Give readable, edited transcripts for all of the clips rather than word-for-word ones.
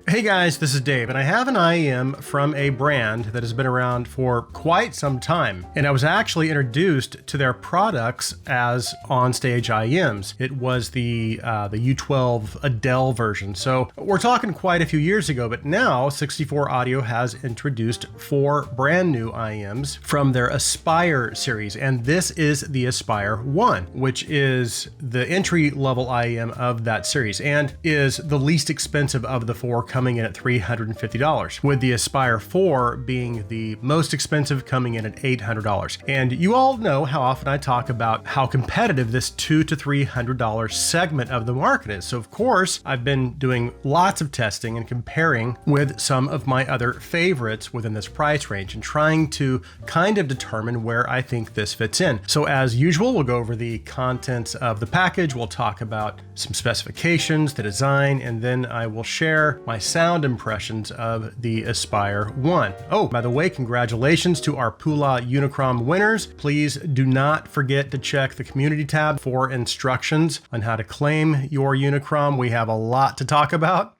Hey guys, this is Dave, and I have an IEM from a brand that has been around for quite some time. And I was actually introduced to their products as on-stage IEMs. It was the U12 Adele version. So we're talking quite a few years ago, but now 64 Audio has introduced 4 brand new IEMs from their Aspire series. And this is the Aspire 1, which is the entry-level IEM of that series and is the least expensive of the 4, coming in at $350, with the Aspire 4 being the most expensive, coming in at $800. And you all know how often I talk about how competitive this $200 to $300 segment of the market is. So of course, I've been doing lots of testing and comparing with some of my other favorites within this price range and trying to kind of determine where I think this fits in. So as usual, we'll go over the contents of the package. We'll talk about some specifications, the design, and then I will share my sound impressions of the Aspire 1. Oh, by the way, congratulations to our Pula Unicrom winners. Please do not forget to check the community tab for instructions on how to claim your Unicrom. We have a lot to talk about.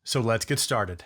So let's get started.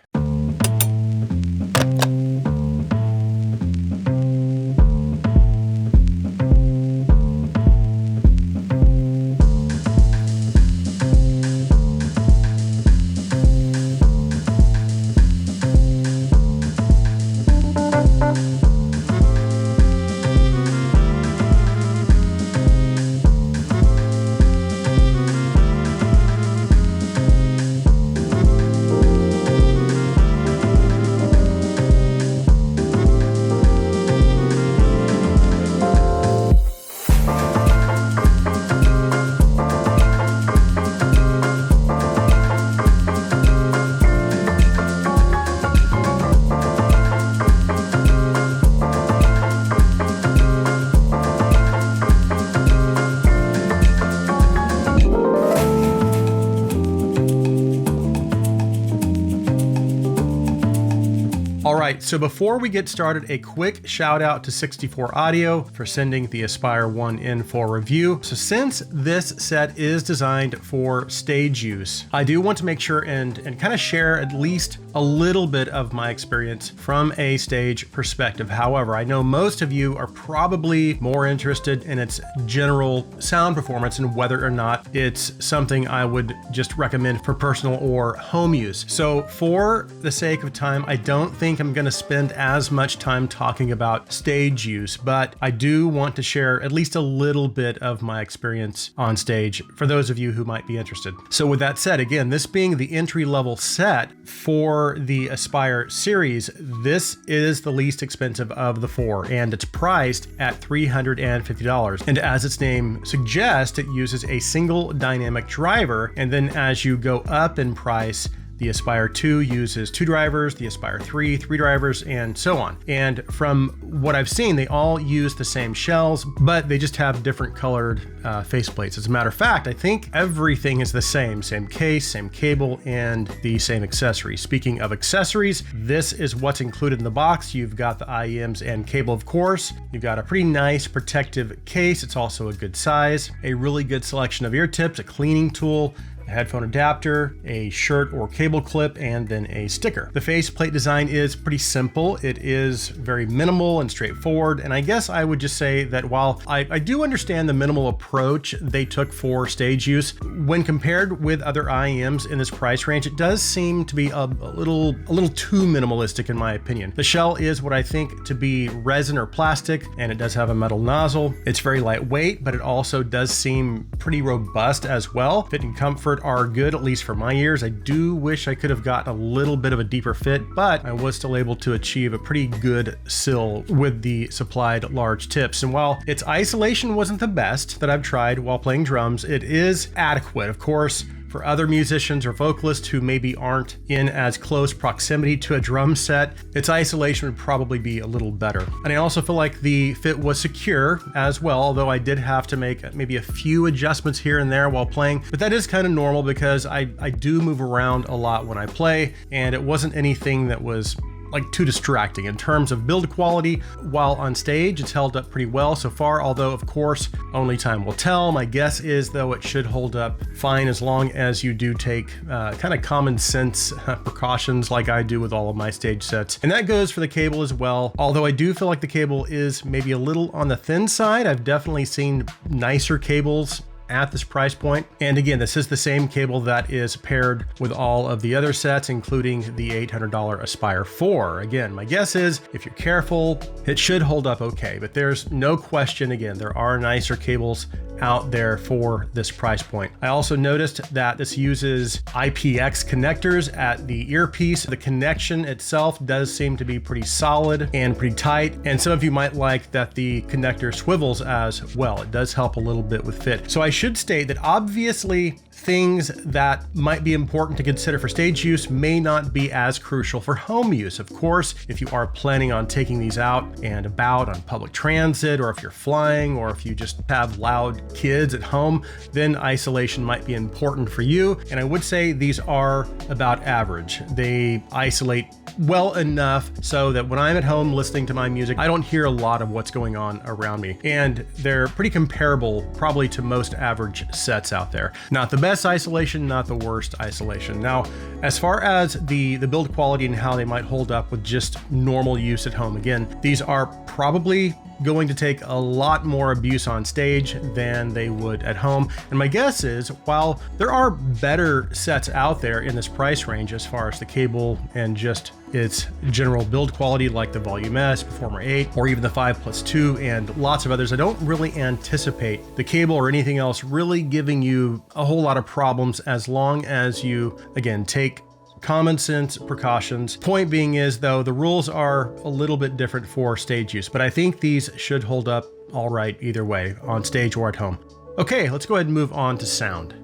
So before we get started, a quick shout out to 64 Audio for sending the Aspire 1 in for review. So since this set is designed for stage use, I do want to make sure and kind of share at least a little bit of my experience from a stage perspective. However, I know most of you are probably more interested in its general sound performance and whether or not it's something I would just recommend for personal or home use. So for the sake of time, I don't think I'm going to spend as much time talking about stage use, but I do want to share at least a little bit of my experience on stage for those of you who might be interested. So with that said, again, this being the entry-level set for the Aspire series, this is the least expensive of the 4, and it's priced at $350. And as its name suggests, it uses a single dynamic driver, and then as you go up in price, the Aspire 2 uses 2 drivers, the Aspire 3, 3 drivers, and so on. And from what I've seen, they all use the same shells, but they just have different colored faceplates. As a matter of fact, I think everything is the same case, same cable, and the same accessories. Speaking of accessories, this is what's included in the box. You've got the IEMs and cable, of course. You've got a pretty nice protective case. It's also a good size, a really good selection of ear tips, a cleaning tool, a headphone adapter, a shirt or cable clip, and then a sticker. The faceplate design is pretty simple. It is very minimal and straightforward, and I guess I would just say that while I do understand the minimal approach they took for stage use, when compared with other IEMs in this price range, it does seem to be a little too minimalistic in my opinion. The shell is what I think to be resin or plastic, and it does have a metal nozzle. It's very lightweight, but it also does seem pretty robust as well. Fit and comfort are good, at least for my ears. I do wish I could have gotten a little bit of a deeper fit, but I was still able to achieve a pretty good sill with the supplied large tips. And while its isolation wasn't the best that I've tried while playing drums, it is adequate. Of course, for other musicians or vocalists who maybe aren't in as close proximity to a drum set, its isolation would probably be a little better. And I also feel like the fit was secure as well, although I did have to make maybe a few adjustments here and there while playing, but that is kind of normal because I do move around a lot when I play, and it wasn't anything that was like too distracting. In terms of build quality, while on stage, it's held up pretty well so far, although of course, only time will tell. My guess is though it should hold up fine as long as you do take kind of common sense precautions like I do with all of my stage sets. And that goes for the cable as well. Although I do feel like the cable is maybe a little on the thin side. I've definitely seen nicer cables at this price point. And again, this is the same cable that is paired with all of the other sets, including the $800 Aspire 4. Again, my guess is if you're careful, it should hold up okay, but there's no question, again, there are nicer cables out there for this price point. I also noticed that this uses IPX connectors at the earpiece. The connection itself does seem to be pretty solid and pretty tight. And some of you might like that the connector swivels as well. It does help a little bit with fit. So I should state that obviously things that might be important to consider for stage use may not be as crucial for home use. Of course, if you are planning on taking these out and about on public transit, or if you're flying, or if you just have loud kids at home, then isolation might be important for you. And I would say these are about average. They isolate well enough so that when I'm at home listening to my music, I don't hear a lot of what's going on around me. And they're pretty comparable probably to most average sets out there. Not the best isolation, not the worst isolation. Now, as far as the build quality and how they might hold up with just normal use at home, again, these are probably going to take a lot more abuse on stage than they would at home. And my guess is, while there are better sets out there in this price range as far as the cable and just its general build quality, like the Volume S, Performer 8, or even the 5+2, and lots of others, I don't really anticipate the cable or anything else really giving you a whole lot of problems as long as you, again, take common sense precautions. Point being is, though, the rules are a little bit different for stage use, but I think these should hold up all right either way, on stage or at home. Okay, let's go ahead and move on to sound.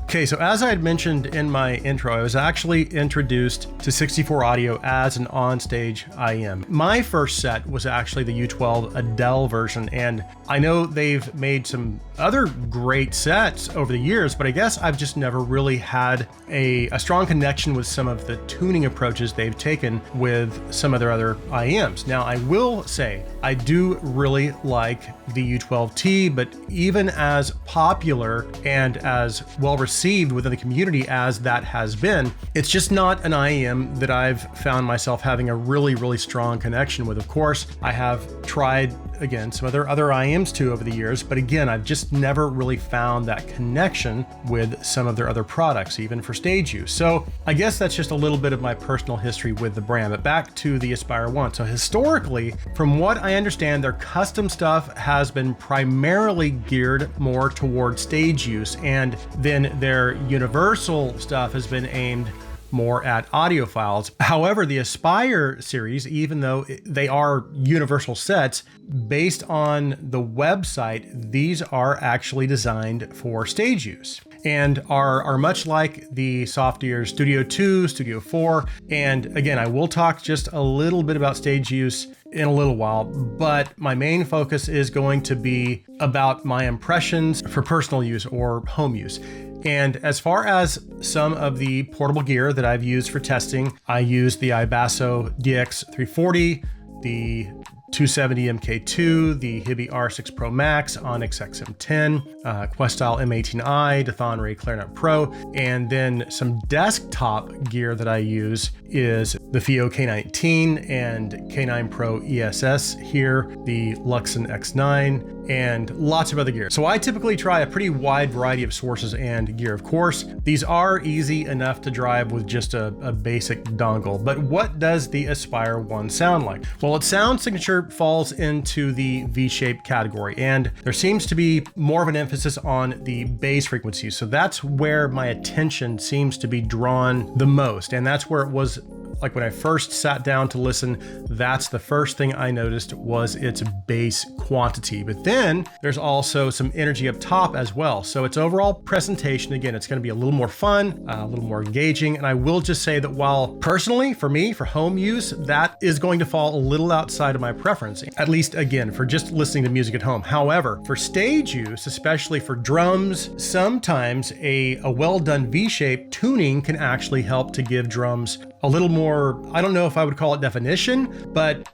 Okay, so as I had mentioned in my intro, I was actually introduced to 64 Audio as an on-stage IEM. My first set was actually the U12 Adele version, and I know they've made some other great sets over the years, but I guess I've just never really had a strong connection with some of the tuning approaches they've taken with some of their other IEMs. Now, I will say, I do really like the U12T, but even as popular and as well received within the community as that has been, it's just not an IEM that I've found myself having a really strong connection with. Of course, I have tried, again, some other IEMs too over the years, but again, I've just never really found that connection with some of their other products, even for stage use. So I guess that's just a little bit of my personal history with the brand. But back to the Aspire 1. So historically, from what I understand, their custom stuff has been primarily geared more toward stage use, and then their universal stuff has been aimed more at audiophiles. However, the Aspire series, even though they are universal sets, based on the website, these are actually designed for stage use and are much like the Softear Studio 2, Studio 4. And again, I will talk just a little bit about stage use in a little while, but my main focus is going to be about my impressions for personal use or home use. And as far as some of the portable gear that I've used for testing, I used the Ibasso DX340, the 270 MK2, the Hibby R6 Pro Max, Onyx XM10, Questyle M18i, Dathan Ray Clarinet Pro, and then some desktop gear that I use is the FiiO K19 and K9 Pro ESS here. the Luxon X9, and lots of other gear. So I typically try a pretty wide variety of sources and gear. Of course, these are easy enough to drive with just a basic dongle, but what does the Aspire One sound like? Well, its sound signature falls into the V-shaped category, and there seems to be more of an emphasis on the bass frequencies. So that's where my attention seems to be drawn the most, and that's where it was. Like when I first sat down to listen, that's the first thing I noticed was its bass quantity. But then there's also some energy up top as well. So its overall presentation, again, it's going to be a little more fun, a little more engaging. And I will just say that while personally, for me, for home use, that is going to fall a little outside of my preference, at least again, for just listening to music at home. However, for stage use, especially for drums, sometimes a well-done V-shape tuning can actually help to give drums a little more, I don't know if I would call it definition, but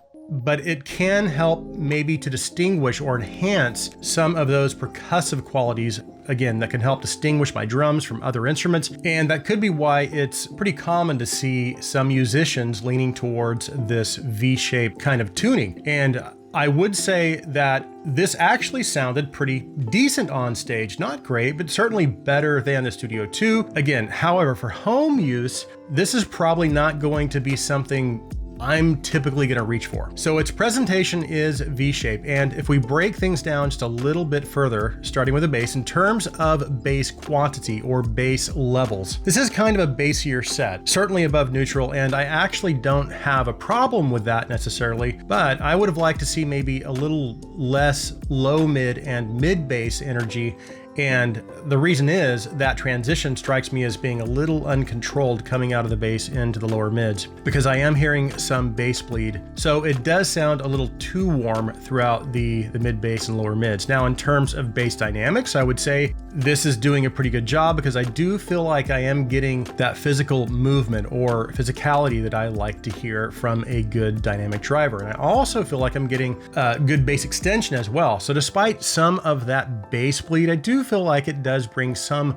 it can help maybe to distinguish or enhance some of those percussive qualities, again, that can help distinguish my drums from other instruments. And that could be why it's pretty common to see some musicians leaning towards this V-shaped kind of tuning. And I would say that this actually sounded pretty decent on stage. Not great, but certainly better than the Studio 2. Again, however, for home use, this is probably not going to be something I'm typically going to reach for. So its presentation is V-shaped, and if we break things down just a little bit further, starting with the bass, in terms of bass quantity or bass levels, this is kind of a bassier set, certainly above neutral, and I actually don't have a problem with that necessarily, but I would have liked to see maybe a little less low mid and mid bass energy. And the reason is that transition strikes me as being a little uncontrolled coming out of the bass into the lower mids, because I am hearing some bass bleed. So it does sound a little too warm throughout the mid bass and lower mids. Now, in terms of bass dynamics, I would say this is doing a pretty good job, because I do feel like I am getting that physical movement or physicality that I like to hear from a good dynamic driver. And I also feel like I'm getting good bass extension as well. So despite some of that bass bleed, I do feel like it does bring some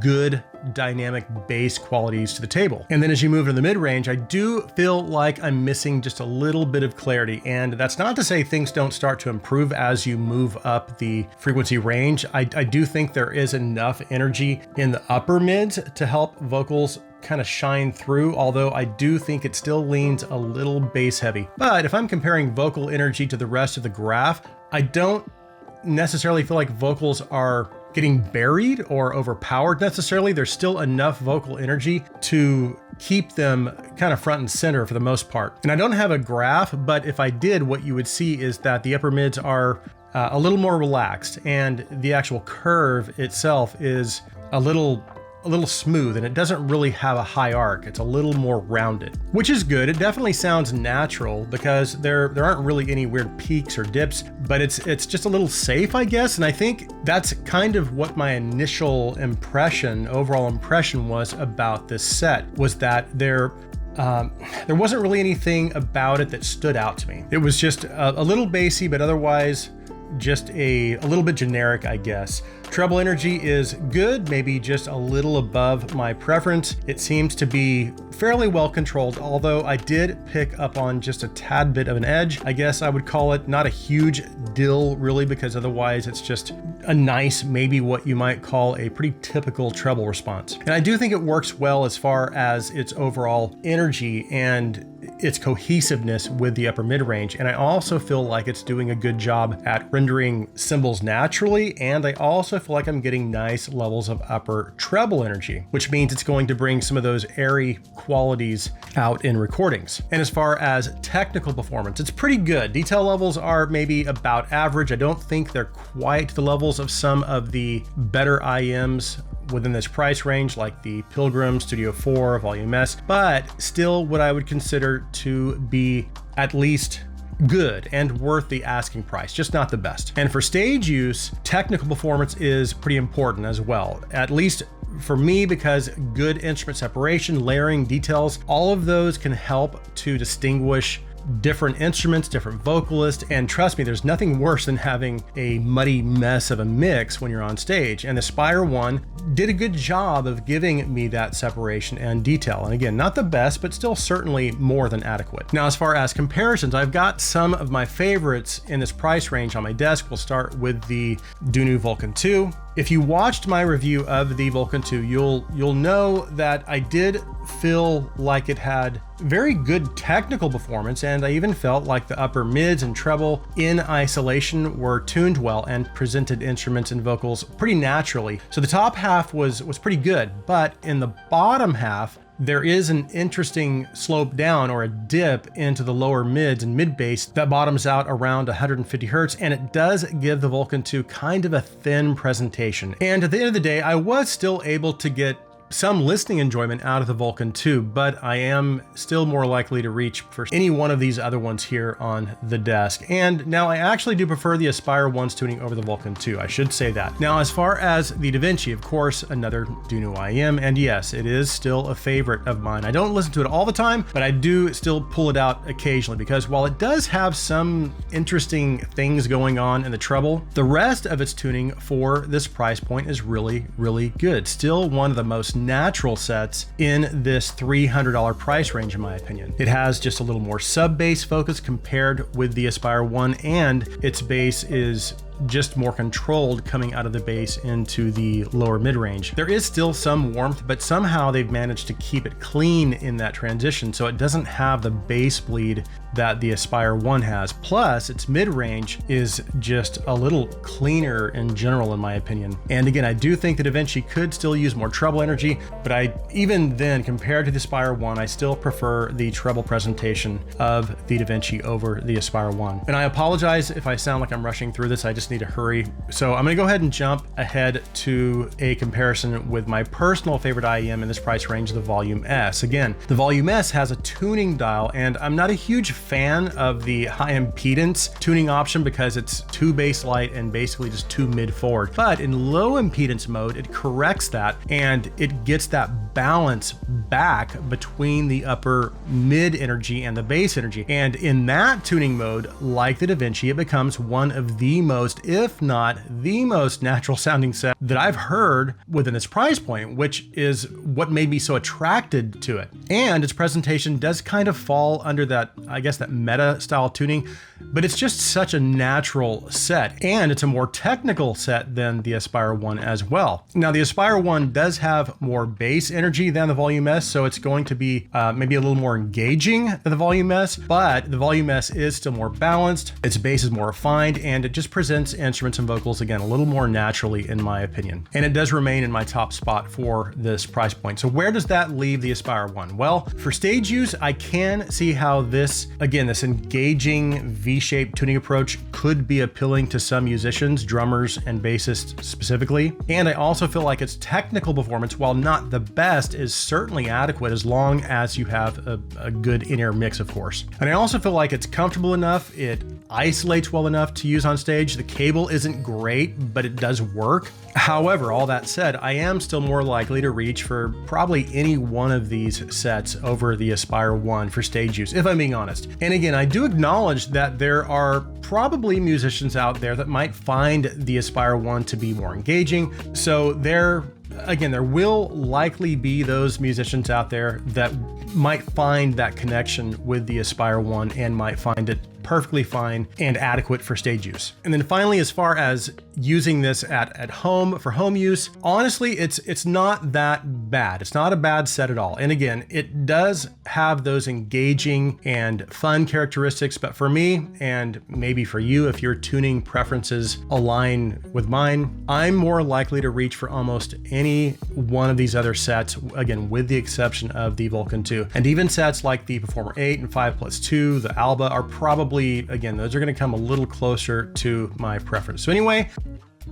good dynamic bass qualities to the table. And then as you move to the mid-range, I do feel like I'm missing just a little bit of clarity. And that's not to say things don't start to improve as you move up the frequency range. I do think there is enough energy in the upper mids to help vocals kind of shine through, although I do think it still leans a little bass heavy. But if I'm comparing vocal energy to the rest of the graph, I don't necessarily feel like vocals are getting buried or overpowered necessarily. There's still enough vocal energy to keep them kind of front and center for the most part. And I don't have a graph, but if I did, what you would see is that the upper mids are a little more relaxed, and the actual curve itself is a little smooth, and it doesn't really have a high arc. It's a little more rounded, which is good. It definitely sounds natural because there aren't really any weird peaks or dips, but it's just a little safe, I guess. And I think that's kind of what my initial overall impression was about this set, was that there wasn't really anything about it that stood out to me. It was just a little bassy, but otherwise just a little bit generic, I guess. Treble energy is good, maybe just a little above my preference. It seems to be fairly well controlled, although I did pick up on just a tad bit of an edge. I guess I would call it not a huge dill really, because otherwise it's just a nice, maybe what you might call a pretty typical treble response. And I do think it works well as far as its overall energy and its cohesiveness with the upper mid-range. And I also feel like it's doing a good job at rendering cymbals naturally, and I also feel like I'm getting nice levels of upper treble energy, which means it's going to bring some of those airy qualities out in recordings. And as far as technical performance, it's pretty good. Detail levels are maybe about average. I don't think they're quite the levels of some of the better IEMs within this price range, like the Pilgrim Studio 4 Volume S, but still what I would consider to be at least good and worth the asking price, just not the best. And for stage use, technical performance is pretty important as well, at least for me, because good instrument separation, layering, details, all of those can help to distinguish different instruments, different vocalists, and trust me, there's nothing worse than having a muddy mess of a mix when you're on stage. And the Aspire One did a good job of giving me that separation and detail. And again, not the best, but still certainly more than adequate. Now, as far as comparisons, I've got some of my favorites in this price range on my desk. We'll start with the Dunu Vulcan 2. If you watched my review of the Vulcan 2, you'll know that I did feel like it had very good technical performance, and I even felt like the upper mids and treble in isolation were tuned well and presented instruments and vocals pretty naturally. So the top half was pretty good, but in the bottom half, there is an interesting slope down or a dip into the lower mids and mid bass that bottoms out around 150 hertz, and it does give the Vulcan 2 kind of a thin presentation. And at the end of the day, I was still able to get some listening enjoyment out of the Vulcan 2, but I am still more likely to reach for any one of these other ones here on the desk. And now I actually do prefer the Aspire 1's tuning over the Vulcan 2, I should say that. Now, as far as the DaVinci, of course, another Dunu IM, and yes, it is still a favorite of mine. I don't listen to it all the time, but I do still pull it out occasionally, because while it does have some interesting things going on in the treble, the rest of its tuning for this price point is really, really good. Still one of the most natural sets in this $300 price range, in my opinion. It has just a little more sub-bass focus compared with the Aspire 1, and its bass is just more controlled coming out of the bass into the lower mid-range. There is still some warmth, but somehow they've managed to keep it clean in that transition, so it doesn't have the bass bleed that the Aspire 1 has. Plus, its mid-range is just a little cleaner in general, in my opinion. And again, I do think the DaVinci could still use more treble energy, but even then, compared to the Aspire 1, I still prefer the treble presentation of the DaVinci over the Aspire 1. And I apologize if I sound like I'm rushing through this, I just need to hurry. So I'm gonna go ahead and jump ahead to a comparison with my personal favorite IEM in this price range, the Volume S. Again, the Volume S has a tuning dial, and I'm not a huge fan of the high impedance tuning option because it's too bass light and basically just too mid forward. But in low impedance mode, it corrects that and it gets that balance back between the upper mid energy and the bass energy. And in that tuning mode, like the DaVinci, it becomes one of the most, if not the most natural sounding set that I've heard within its price point, which is what made me so attracted to it. And its presentation does kind of fall under that, I guess, that meta style tuning, but it's just such a natural set, and it's a more technical set than the Aspire 1 as well. Now, the Aspire 1 does have more bass energy than the Volume S, so it's going to be maybe a little more engaging than the Volume S, but the Volume S is still more balanced, its bass is more refined, and it just presents instruments and vocals, again, a little more naturally, in my opinion. And it does remain in my top spot for this price point. So where does that leave the Aspire 1? Well, for stage use, I can see how this, again, this engaging V-shaped tuning approach could be appealing to some musicians, drummers and bassists specifically. And I also feel like its technical performance, while not the best, is certainly adequate as long as you have a good in-ear mix, of course. And I also feel like it's comfortable enough, it isolates well enough to use on stage. The cable isn't great, but it does work. However, all that said, I am still more likely to reach for probably any one of these sets over the Aspire 1 for stage use, if I'm being honest. And again, I do acknowledge that there are probably musicians out there that might find the Aspire 1 to be more engaging. So there will likely be those musicians out there that might find that connection with the Aspire 1 and might find it perfectly fine and adequate for stage use. And then finally, as far as using this at home for home use, honestly, it's not that bad. It's not a bad set at all. And again, it does have those engaging and fun characteristics, but for me, and maybe for you, if your tuning preferences align with mine, I'm more likely to reach for almost any one of these other sets, again, with the exception of the Vulcan 2. And even sets like the Performer 8 and 5+2, the Alba, are probably, again, those are going to come a little closer to my preference. So anyway,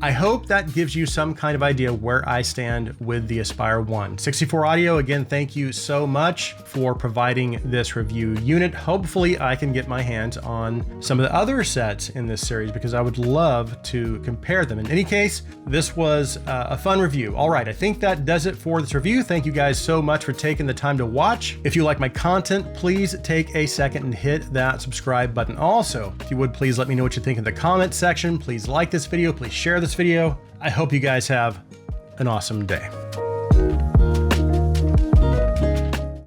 I hope that gives you some kind of idea where I stand with the Aspire One. 64 Audio, again, thank you so much for providing this review unit. Hopefully I can get my hands on some of the other sets in this series because I would love to compare them. In any case, this was a fun review. All right, I think that does it for this review. Thank you guys so much for taking the time to watch. If you like my content, please take a second and hit that subscribe button. Also, if you would, please let me know what you think in the comment section. Please like this video, please share this video. I hope you guys have an awesome day.